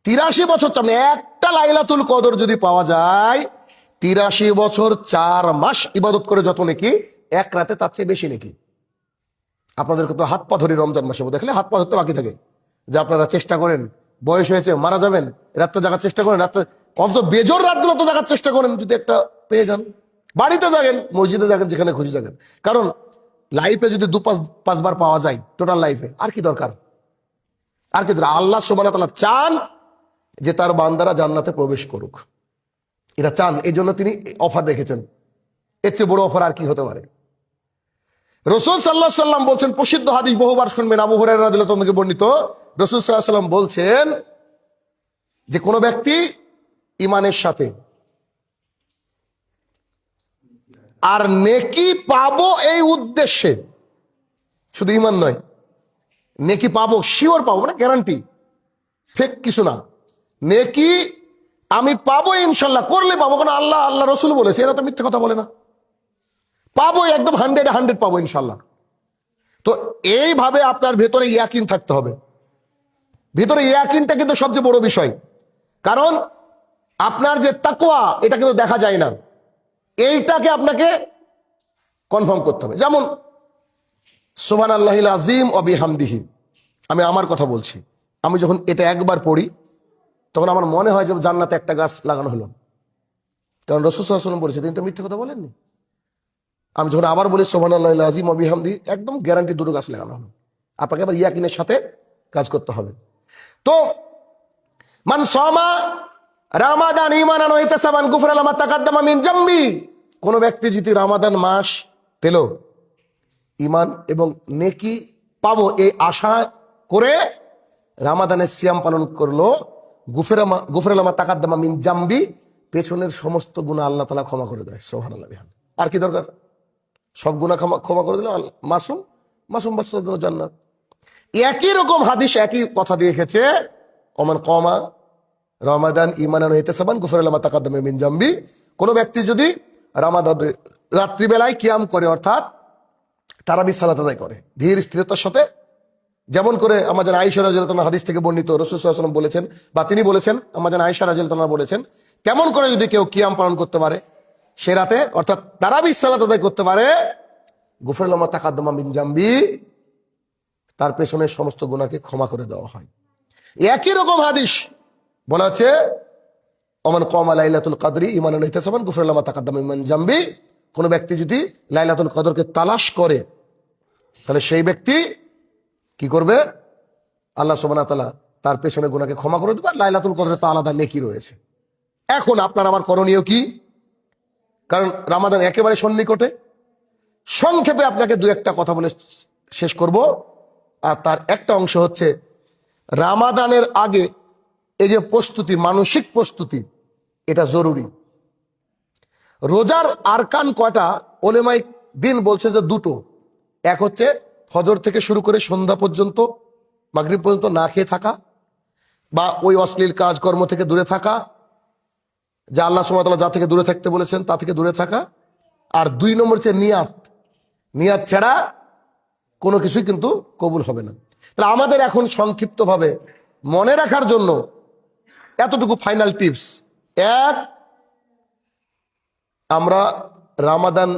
83 বছর মানে একটা লাইলাতুল কদর যদি পাওয়া যায় 83 বছর 4 মাস ইবাদত করে যত নেকি এক রাতে তার চেয়ে বেশি নেকি। আপনাদেরকে তো হাত পা ধরি রমজান মাসে দেখলে হাত পা ধরতে বাকি থাকে, যে আপনারা চেষ্টা করেন, বয়স হয়েছে মারা যাবেন, রাতটা জাগার চেষ্টা করেন, রাতটা অন্তত বেজোর রাতগুলো তো জাগার চেষ্টা করেন, যদি একটা পেয়ে যান। বাড়িতে জাগেন, মসজিদে জাগেন, যেখানে খুশি জাগেন। কারণ লাইফে যদি 2-5 বার পাওয়া যায় টোটাল লাইফে, আর কি দরকার, আর কি দরকার। আল্লাহ সুবহানাহু ওয়া তাআলা চান যে তার বান্দারা জান্নাতে প্রবেশ করুক, এটা চান, এই জন্য তিনি অফার রেখেছেন। এর চেয়ে বড় অফার আর কি হতে পারে। রাসূল সাল্লাল্লাহু আলাইহি ওয়াসাল্লাম বলছেন, প্রসিদ্ধ হাদিস বহুবার শুনবেন, আবু হুরায়রা রাদিয়াল্লাহু আনহু থেকে বর্ণিত, রাসূল সাল্লাল্লাহু আলাইহি ওয়াসাল্লাম বলছেন যে কোনো ব্যক্তি ইমানের সাথে আর নেকি পাবো এই উদ্দেশ্যে, শুধু ইমান নয়, নেকি পাবো শিওর পাবো, মানে গ্যারান্টি, ফেক কিছু না, নেকি আমি পাবো ইনশাল্লাহ, করলে পাবো, কারণ আল্লাহ রসুল বলেছে, এরা তো মিথ্যে কথা বলে না, পাবো একদম 100 পাবো ইনশাল্লাহ। তো এইভাবে আপনার ভেতরে ইয়াকিন থাকতে হবে। ভিতরে ইয়াকিনটা কিন্তু সবচেয়ে বড় বিষয়, কারণ আপনার যে তাকওয়া এটা কিন্তু দেখা যায় না, এইটাকে আপনাকে কনফার্ম করতে হবে। যেমন সুবহানাল্লাহিল আযীম ওয়া বিহামদিহি, আমি আমার কথা বলছি, আমি যখন এটা একবার পড়ি তখন আমার মনে হয় যে জান্নাতে একটা গাছ লাগানো হলো, কারণ রাসূল সাল্লাল্লাহু আলাইহি ওয়াসাল্লাম বলেছে, তিনি তো মিথ্যে কথা বলেননি। আমি যখন আবার বলি সুবহানাল্লাহিল আযীম ওয়া বিহামদিহি, একদম গ্যারান্টি দুটো গাছ লাগানো হলো। আপনাকে আবার ইয়াকিনের সাথে কাজ করতে হবে। তো মান সামা রামাদান ঈমানান ওয়া ইহতিসাবান গুফিরা লাহু মা তাকাদ্দামা মিন যামবি, কোন ব্যক্তি যদি রমাদান মাস পেল ঈমান এবং নেকি পাবো এই আশা করে রমাদানের সিয়াম পালন করলো, গুফিরা লাহু মা তাকাদ্দামা মিন যামবি, পেছনের সমস্ত গুনাহ আল্লাহ তাআলা ক্ষমা করে দেয়। সুবহানাল্লাহ। আর কি দরকার, সব গুনাহ ক্ষমা করে দিলে মাসুম বাচ্চার জন্য জান্নাত। একই রকম হাদিস একই কথা দিয়ে রেখেছে, ওমান কমা রমাদান ঈমানান ওয়া ইহতিসাবান গুফিরা লাহু মা তাকাদ্দামা মিন যামবি, কোন ব্যক্তি যদি রমাদান রাত্রিবেলায় কিয়াম করে, অর্থাৎ তারাবি সালাত আদায় করে ধীর স্থিরতার সাথে, যেমন করে আমাদের আয়েশা রাদিয়াল্লাহু আনহা হাদিস থেকে বর্ণিত, রাসূল সাল্লাল্লাহু আলাইহি ওয়াসাল্লাম বলেছেন, বা তিনি বলেছেন, আমাদের আয়েশা রাদিয়াল্লাহু আনহা বলেছেন, কেমন করে যদি কেউ কিয়াম পালন করতে পারে সে রাতে, অর্থাৎ তারাবি সালাত আদায় করতে পারে, গুফিরা লাহু মা তাকাদ্দামা মিন যামবি, তার পেছনের সমস্ত গুনাহকে ক্ষমা করে দেওয়া হয়। একই রকম হাদিস বলা হচ্ছে, ওমান কমা লাইলাতুল কদরি ঈমানান ওয়া ইহতিসাবান গুফিরা লাহু মা তাকাদ্দামা মিন যামবি, কোন ব্যক্তি যদি লাইলাতুল কদরকে তালাশ করে তাহলে সেই ব্যক্তি কি করবে, আল্লাহ সুবহানাহু ওয়া তাআলা তার পেছনে গুনাহকে ক্ষমা করে দেবে। লাইলাতুল কদরে তো আলাদা নেকি রয়েছে। এখন আপনার আমার করণীয় কি, কারণ রমাদান একেবারে সন্নিকটে, সংক্ষেপে আপনাকে দু একটা কথা বলে শেষ করব। আর তার একটা অংশ হচ্ছে, রমাদানের আগে এই যে প্রস্তুতি, মানসিক প্রস্তুতি, এটা জরুরি। রোজার আরকান কয়টা, ওলেমাই দিন বলছে যে দুটো। এক হচ্ছে ফজর থেকে শুরু করে সন্ধ্যা পর্যন্ত, মাগরিব পর্যন্ত না খেয়ে থাকা, বা ওই অশ্লীল কাজকর্ম থেকে দূরে থাকা, যা আল্লাহ সুবহানাহু ওয়া তাআলা যা থেকে দূরে থাকতে বলেছেন তা থেকে দূরে থাকা। আর 2 নম্বর হচ্ছে নিয়াত ছাড়া কোনো কিছুই কিন্তু কবুল হবে না। তাহলে আমাদের এখন সংক্ষিপ্তভাবে মনে রাখার জন্য এতটুকু ফাইনাল টিপস। এক, আমরা রমাদান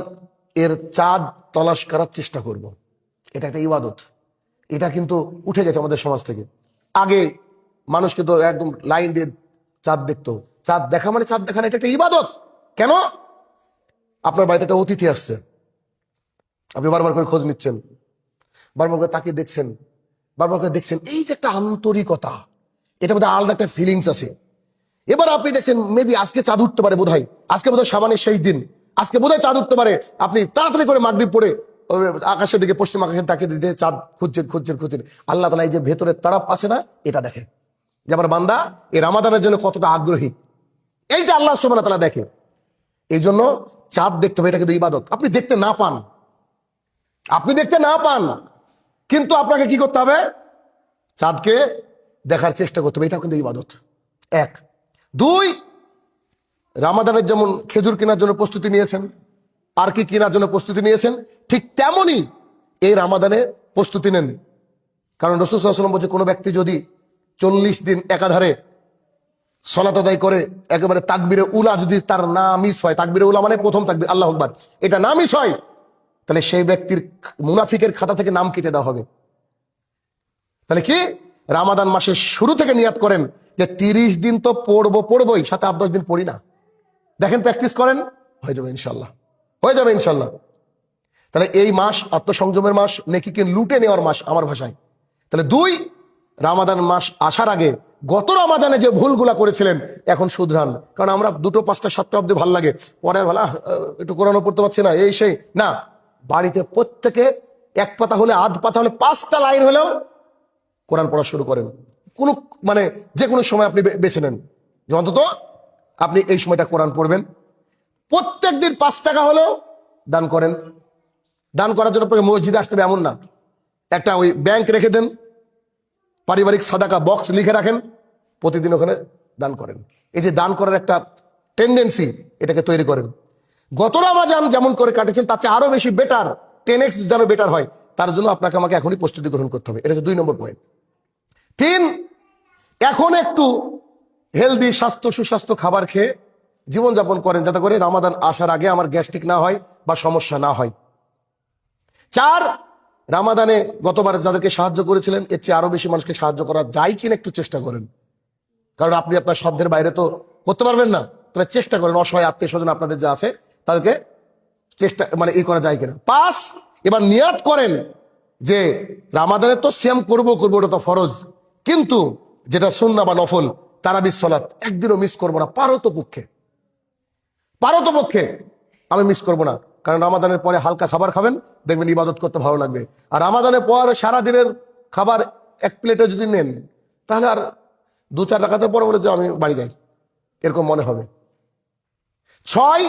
এর চাঁদ তলাশ করার চেষ্টা করব। এটা একটা ইবাদত, এটা কিন্তু উঠে গেছে আমাদের সমাজ থেকে। আগে মানুষ কিন্তু একদম লাইন দিয়ে চাঁদ দেখতো, চাঁদ দেখা মানে চাঁদ দেখা না, এটা একটা ইবাদত। কেন? আপনার বাড়িতে একটা অতিথি আসছে, আপনি বারবার করে খোঁজ নিচ্ছেন, বারবার করে তাকে দেখছেন, বারবার করে দেখছেন, এই যে একটা আন্তরিকতা, এটার মধ্যে আলাদা একটা ফিলিংস আছে। এবার আপনি দেখছেন মেবি আজকে চাঁদ উঠতে পারে, বোধহয় আজকে বোধহয় শাবানের শেষ দিন, আজকে বোধহয় চাঁদ উঠতে পারে, আপনি তাড়াতাড়ি করে মাগরিব পড়ে আকাশের দিকে, পশ্চিম আকাশে তাকিয়ে দিতে চাঁদ খুঁজছেন। আল্লাহ তাআলা এই যে ভেতরের তারাপ আছে না, এটা দেখেন যে আমার বান্দা এই রামাদানের জন্য কতটা আগ্রহী, এইটা আল্লাহ সুবহানাহু ওয়া তাআলা দেখে। এই জন্য চাঁদ দেখতে হবে, এটা কিন্তু ইবাদত। আপনি দেখতে না পান, কিন্তু আপনাকে কি করতে হবে? চাঁদকে দেখার চেষ্টা করতে হবে, এটাও কিন্তু ইবাদত। 1 2, রামাদানের যেমন খেজুর কেনার জন্য প্রস্তুতি নিয়েছেন, আর কি কেনার জন্য প্রস্তুতি নিয়েছেন, ঠিক তেমনই এই রামাদানে প্রস্তুতি নেন। কারণ রাসূল সাল্লাল্লাহু আলাইহি ওয়াসাল্লাম বলছে, কোনো ব্যক্তি যদি 40 দিন একাধারে সালাত আদায় করে, একেবারে তাকবীরে উলা যদি তার না মিস হয়, তাকবীরে উলা মানে প্রথম তাকবীর আল্লাহু আকবার, এটা না মিস হয়, তাহলে সেই ব্যক্তির মুনাফিকের খাতা থেকে নাম কেটে দেওয়া হবে। তাহলে কি, রামাদান মাসের শুরু থেকে নিয়াত করেন যে 30 দিন তো পড়বই, সাথে 8-10 দিন পড়ি না। দেখেন, প্র্যাকটিস করেন, হয়ে যাবে ইনশাল্লাহ। তাহলে এই মাস আত্মসংযমের মাস, নেকিকে লুটে নেওয়ার মাস আমার ভাষায়। তাহলে 2, রামাদান মাস আসার আগে গত রামাদানে যে ভুলগুলা করেছিলেন এখন শুধরান। কারণ আমরা 2, 5, 7 অব্দি ভাল লাগে, পরের ভালো একটু কোরআনও পড়তে পারছি না, এই সেই না। বাড়িতে প্রত্যেকে 1 পাতা হলে, 8 পাতা হলে, 5টা লাইন হলেও কোরআন পড়া শুরু করেন। কোনো মানে যে কোনো সময় আপনি বেছে নেন যে অন্তত আপনি এই সময়টা কোরআন পড়বেন। প্রত্যেক দিন 5 টাকা হলেও দান করেন। দান করার জন্য আপনাকে মসজিদে আসতে হবে এমন না, একটা ওই ব্যাংক রেখে দেন, পারিবারিক সাদাকা বক্স লিখে রাখেন, প্রতিদিন ওখানে দান করেন। এই যে দান করার একটা টেন্ডেন্সি, এটাকে তৈরি করেন। গত রমাজান যেমন করে কাটেছেন তার চেয়ে আরো বেশি বেটার, 10x যেন বেটার হয়, তার জন্য আপনাকে আমাকে এখনই প্রস্তুতি গ্রহণ করতে হবে। এটা হচ্ছে 2 নম্বর পয়েন্ট। 3, এখন একটু হেলদি, সুস্বাস্থ্য খাবার খেয়ে জীবনযাপন করেন, যাতে করে রামাদান আসার আগে আমার গ্যাস্ট্রিক না হয় বা সমস্যা না হয়। 4, রামাদানে গতবার যাদেরকে সাহায্য করেছিলেন এর চেয়ে আরো বেশি মানুষকে সাহায্য করা যায় কিনা একটু চেষ্টা করেন। কারণ আপনি আপনার সাধ্যের বাইরে তো করতে পারবেন না, তবে চেষ্টা করেন অসহায় আত্মীয় স্বজন আপনাদের যা আছে তাদেরকে চেষ্টা এই করা যায় কিনা। 5, এবার নিয়াত করেন যে রামাদানে তো সিয়াম করবো, ওটা তো ফরজ, কিন্তু যেটা সুন্নাহ বা নফল তারাবির সালাত একদিনও মিস করবো না, পারতপক্ষে আমি মিস করবো না। কারণ রামাদানের পরে হালকা খাবার খাবেন, দেখবেন ইবাদত করতে ভালো লাগবে। আর রামাদানের পর সারাদিনের খাবার 1 প্লেটে যদি নেন, তাহলে আর 2-4 রাকাতের পর বলে যে আমি বাড়ি যাই, এরকম মনে হবে। 6,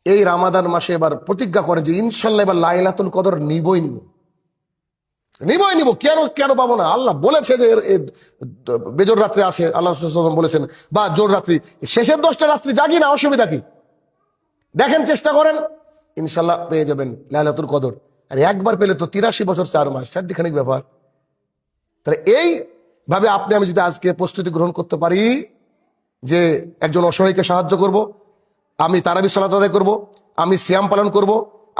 এই রামাদান মাসে এবার প্রতিজ্ঞা করে যে ইনশাল্লাহ এবার লাইলাতুল কদর নিবই নিব। কেন পাবো না? আল্লাহ বলেছে যে বেজোর রাত্রে আছে, আল্লাহ বলেছেন, বা জোর রাত্রি, শেষের 10টা রাত্রি জাগি না, অসুবিধা কি? দেখেন, চেষ্টা করেন, ইনশাল্লাহ পেয়ে যাবেন লাইলাতুল কদর। আর একবার পেলে তো 83 বছর 4 মাস, চারটিখানিক ব্যাপার। তাহলে এই ভাবে আপনি আমি যদি আজকে প্রস্তুতি গ্রহণ করতে পারি যে একজন অসহায়কে সাহায্য করব, আমি তারাবির সালাত আদায় করব, আমি সিয়াম পালন করব,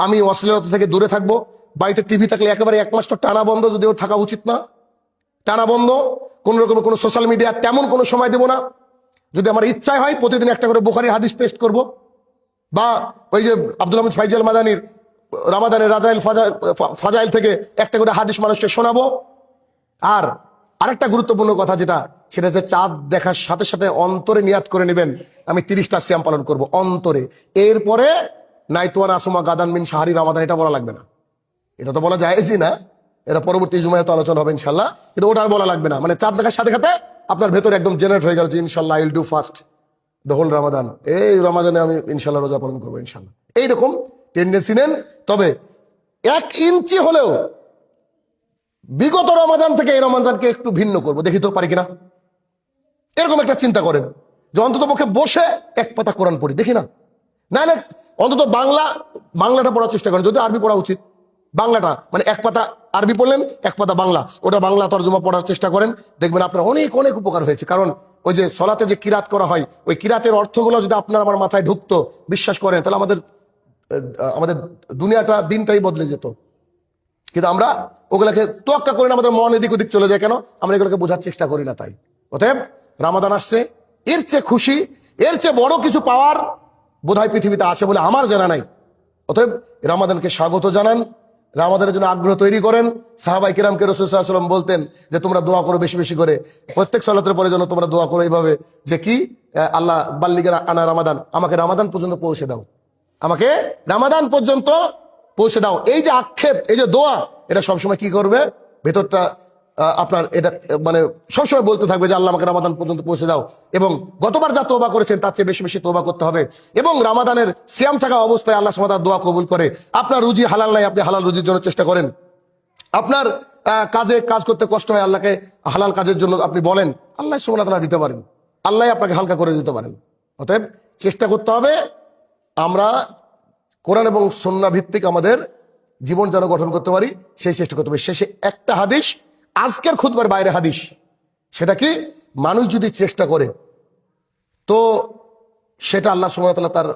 আমি অশ্লীলতা থেকে দূরে থাকবো, বাড়িতে টিভি থাকলে একেবারে 1 মাস তো টানা বন্ধ, যদিও থাকা উচিত না, টানা বন্ধ, কোন রকমের কোনো সোশ্যাল মিডিয়া তেমন কোনো সময় দেব না। যদি আমার ইচ্ছায় হয় প্রতিদিন একটা করে বুখারী হাদিস পেস্ট করব, বা ওই যে আব্দুল হামিদ ফাইজাল মাদানির রামাদানের রাজাইল ফাজাইল থেকে একটা করে হাদিস মানুষকে শোনাবো। আর আরেকটা গুরুত্বপূর্ণ কথা সেটা হচ্ছে চাঁদ দেখার সাথে সাথে অন্তরে নিয়াত করে নেবেন আমি 30টা সিয়াম পালন করব অন্তরে। এরপরে নাইতুয়ান আসুমা গাদান মিন শাহরি রামাদান এটা বলা লাগবে না, এটা তো বলা যায়ই না, এটা পরবর্তী জুমায় তো আলোচনা হবে ইনশাল্লাহ, কিন্তু ওটা আর বলা লাগবে না। মানে চাঁদ দেখার সাথে সাথে আপনার ভেতরে একদম জেনারেট হয়ে গেল যে ইনশাল্লাহ I will do fast the whole Ramadan, এই রমাদানে আমি ইনশাল্লাহ রোজা পালন করবো ইনশাল্লাহ। এইরকম টেন্ডেন্সি নেন। তবে 1 ইঞ্চি হলেও বিগত রমাদান থেকে এই রমাদানকে একটু ভিন্ন করবো, দেখি তো পারি কিনা, এরকম একটা চিন্তা করেন যে অন্তত পক্ষে বসে 1 পাতা কোরআন পড়ি, দেখি না, নাহলে অন্তত বাংলাটা পড়ার চেষ্টা করেন, যদি আরবি পড়া উচিত, বাংলাটা মানে 1 পাতা আরবি পড়লেন, 1 পাতা বাংলা, ওটা বাংলা তরজমা পড়ার চেষ্টা করেন, দেখবেন আপনার অনেক উপকার হয়েছে। কারণ ওই যে সলাতে যে কিরাত করা হয়, ওই কিরাতের অর্থগুলো যদি আপনার আমার মাথায় ঢুকতো, বিশ্বাস করেন, তাহলে আমাদের দুনিয়াটা দিনটাই বদলে যেত। কিন্তু আমরা ওগুলাকে তোয়াক্কা করি না, আমাদের মন এদিক ওদিক চলে যায় কেন, আমরা এগুলোকে বোঝার চেষ্টা করি না। তাই অতএব রামাদান আসছে, এর চেয়ে খুশি, এর চেয়ে বড় কিছু পাওয়ার বোধহয় পৃথিবীতে আছে বলে আমার জানা নাই। অতএব রামাদানকে স্বাগত জানান, রামাদানের জন্য আগ্রহ তৈরি করেন। সাহাবায়ে কিরামকে রাসূল সাল্লাল্লাহু আলাইহি ওয়াসাল্লাম বলতেন যে তোমরা দোয়া করো বেশি বেশি করে, প্রত্যেক সালাতের পরে যেন তোমরা দোয়া করো এইভাবে যে কি, আল্লাহ বাল্লিগা আনা রামাদান, আমাকে রামাদান পর্যন্ত পৌঁছে দাও। আমাকে রামাদান পর্যন্ত পৌঁছে দাও। এই যে আক্ষেপ, এই যে দোয়া, এটা সবসময় কি করবে, ভেতরটা আপনার এটা মানে সবসময় বলতে থাকবে যে আল্লাহ আমাকে রামাদান পর্যন্ত পৌঁছে দাও। এবং গতবার যা তওবা করেছেন তার চেয়ে বেশি বেশি তওবা করতে হবে। এবং রামাদানের সিয়াম থাকা অবস্থায় আল্লাহ সুবহানাহু ওয়া তাআলা দোয়া কবুল করে। আপনার রুজি হালাল নাই, আপনি হালাল রুজির জন্য চেষ্টা করেন। আপনার কাজ করতে কষ্ট হয়, আল্লাহকে হালাল কাজের জন্য আপনি বলেন, আল্লাহ সুবহানাহু ওয়া তাআলা দিতে পারেন, আল্লাহ আপনাকে হালকা করে দিতে পারেন। অতএব চেষ্টা করতে হবে আমরা কোরআন এবং সুন্নাহ ভিত্তিক আমাদের জীবন যেন গঠন করতে পারি, সেই চেষ্টা করতে হবে। শেষে একটা হাদিস, আজকের খুতবার বাইরে হাদিস, সেটা কি, মানুষ যদি চেষ্টা করে তো সেটা আল্লাহ সুবহানাহু ওয়া তাআলা তার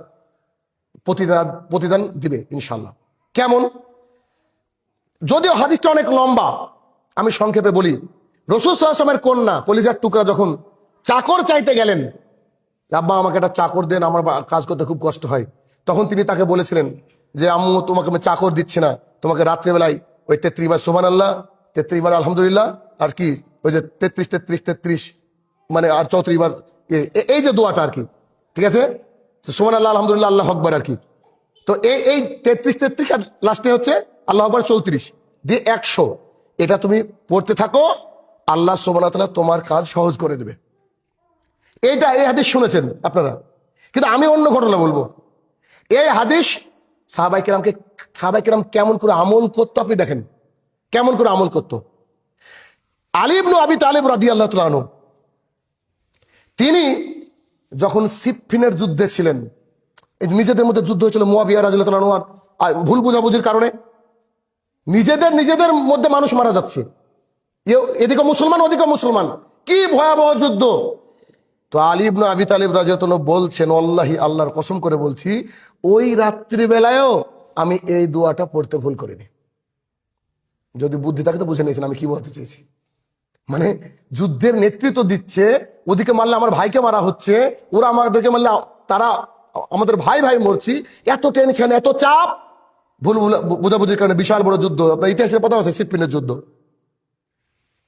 প্রতিদান দিবে ইনশাআল্লাহ। কেমন? যদিও হাদিসটা অনেক লম্বা, আমি সংক্ষেপে বলি। রাসূল সাল্লাল্লাহু আলাইহি ওয়াসাল্লামের কন্যা কলিজার টুকরা যখন চাকর চাইতে গেলেন, আব্বা আমাকে একটা চাকর দেন, আমার কাজ করতে খুব কষ্ট হয়, তখন তিনি তাকে বলেছিলেন যে আম্মু তোমাকে আমি চাকর দিচ্ছি না, তোমাকে রাত্রেবেলায় ওই 33 বার সুবহানাল্লাহ, 33 বার আলহামদুলিল্লাহ, আর কি ওই যে 33 মানে আর 34 বার এই যে দোয়াটা আর কি, ঠিক আছে, সুবহানাল্লাহ আলহামদুলিল্লাহ আল্লাহু আকবার আর কি। তো এই 33 আর লাস্টে হচ্ছে আল্লাহু আকবার 34 দিয়ে 100, এটা তুমি পড়তে থাকো, আল্লাহ সুবহানাহু ওয়া তাআলা তোমার কাজ সহজ করে দেবে। এই হাদিস শুনেছেন আপনারা, কিন্তু আমি অন্য ঘটনা বলবো। এই হাদিস সাহাবায়ে কেরাম কেমন করে আমল করতো আপনি দেখেন, কেমন করে আমল করতো। আলী ইবনে আবি তালিব রাদিয়াল্লাহু তাআলা আনহু, তিনি যখন সিফফিনের যুদ্ধে ছিলেন, এই নিজেদের মধ্যে যুদ্ধ হয়েছিল মুয়াবিয়া রাদিয়াল্লাহু তাআলা আনহু আর ভুল বোঝাবুঝির কারণে নিজেদের মধ্যে মানুষ মারা যাচ্ছে, এদিকে মুসলমান ওদিকে মুসলমান, কি ভয়াবহ যুদ্ধ। তো আলী ইবনে আবি তালিব রাদিয়াল্লাহু তাআলা বলছেন, আল্লাহি, আল্লাহর কসম করে বলছি, ওই রাত্রিবেলায়ও আমি এই দোয়াটা পড়তে ভুল করিনি। যদি বুদ্ধি থাকে তো বুঝে নিয়েছেন আমি কি বলতে চেয়েছি। মানে যুদ্ধের নেতৃত্ব দিচ্ছে, ওদিকে মারলে আমার ভাইকে মারা হচ্ছে, ওরা আমাদেরকে মারলে তারা আমাদের ভাই মরছি, এত টেনশন, এত চাপ, ভুল বোঝাবুঝির কারণে বিশাল বড় যুদ্ধ, আপনার ইতিহাসের কথা আছে সিফফিনের যুদ্ধ।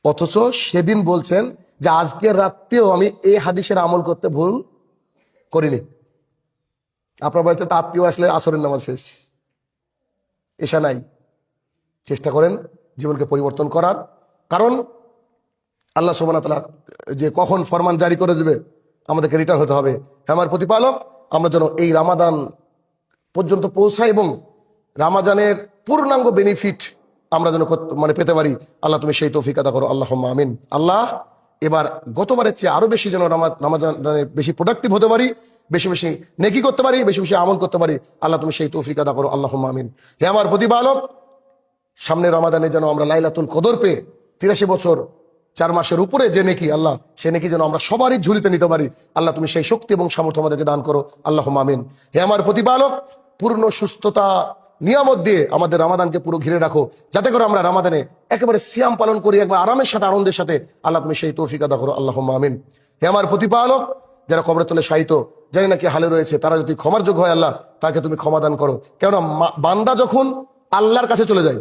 অথচ সেদিন বলছেন যে আজকের রাত্রেও আমি এই হাদিসের আমল করতে ভুল করিনি। আপনার বাড়িতে তো আত্মীয় আসলে আসরের নামাজ শেষ, এশা নাই, চেষ্টা করেন জীবনকে পরিবর্তন করার। কারণ আল্লাহ সুবহানাহু ওয়া তাআলা যে কখন ফরমান জারি করে দেবে আমাদেরকে রিটার্ন হতে হবে। আমার প্রতিপালক, আমরা যেন এই রামাদান পর্যন্ত পৌঁছাই এবং রামাদানের পূর্ণাঙ্গ বেনিফিট আমরা যেন মানে পেতে পারি। আল্লাহ তুমি সেই তৌফিক আদা করো, আল্লাহুম্মা আমিন। আল্লাহ এবার গতবারের চেয়ে আরো বেশি যেন রামাদানে বেশি প্রোডাক্টিভ হতে পারি, বেশি বেশি নেকি করতে পারি, বেশি বেশি আমল করতে পারি। আল্লাহ তুমি সেই তৌফিক আদা করো, আল্লাহুম্মা আমিন। হে আমার প্রতিপালক, সামনে রমাদানে যেন আমরা লাইলাতুল কদর পেয়ে 83 বছর 4 মাসের উপরে যে নেকি, আল্লাহ সে নেকি যেন আমরা সবারই ঝুলিতে নিতে পারি। আল্লাহ তুমি সেই শক্তি এবং সামর্থ্য আমাদেরকে দান করো, আল্লাহুম্মা আমিন। হে আমার প্রতিপালক, পূর্ণ সুস্থতা নিয়ামত দিয়ে আমাদের রামাদানকে পুরো ঘিরে রাখো, যাতে করে আমরা রামাদানে একেবারে সিয়াম পালন করি একবার আরামের সাথে, আনন্দের সাথে। আল্লাহ তুমি সেই তৌফিক আদা করো, আল্লাহুম্মা আমিন। হে আমার প্রতিপালক, যারা কবরের তলে শায়িত জানি না কি হালে রয়েছে, তারা যদি ক্ষমার যোগ্য হয় আল্লাহ তাকে তুমি ক্ষমা দান করো। কেননা বান্দা যখন আল্লাহর কাছে চলে যায়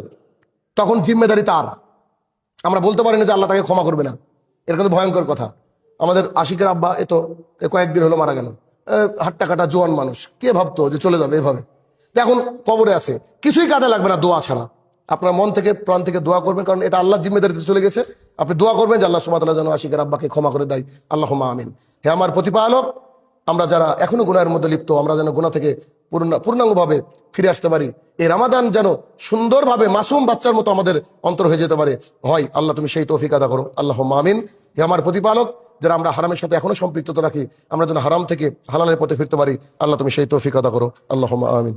তখন জিম্মেদারি তার। আমরা বলতে পারি না যে আল্লাহ তাকে ক্ষমা করবে না, এর কিন্তু ভয়ঙ্কর কথা। আমাদের আশিকের আব্বা কয়েকদিন হলো মারা গেল, হাট্টা কাটা জোয়ান মানুষ, কে ভাবতো যে চলে যাবে এভাবে। এখন কবরে আছে, কিছুই কাজে লাগবে না দোয়া ছাড়া। আপনার মন থেকে প্রাণ থেকে দোয়া করবেন, কারণ এটা আল্লাহ জিম্মেদারিতে চলে গেছে। আপনি দোয়া করবেন যে আল্লাহ সুবহানাহু ওয়া তাআলা যেন আশিকের আব্বাকে ক্ষমা করে দেয়, আল্লাহুম্মা আমিন। হে আমার প্রতিপালক, আমরা যারা এখনো গুনাহের মধ্যে লিপ্ত, আমরা যেন গুনাহ থেকে পূর্ণাঙ্গভাবে ফিরে আসতে পারি। এই রামাদান যেন সুন্দরভাবে মাসুম বাচ্চার মতো আমাদের অন্তর হয়ে যেতে পারে হয়। আল্লাহ তুমি সেই তৌফিক আদা করো, আল্লাহুম্মা আমিন। হে আমার প্রতিপালক, যারা আমরা হারামের সাথে এখনো সম্পৃক্ততা রাখি, আমরা যেন হারাম থেকে হালালের পথে ফিরতে পারি। আল্লাহ তুমি সেই তৌফিক আদা করো, আল্লাহুম্মা আমিন।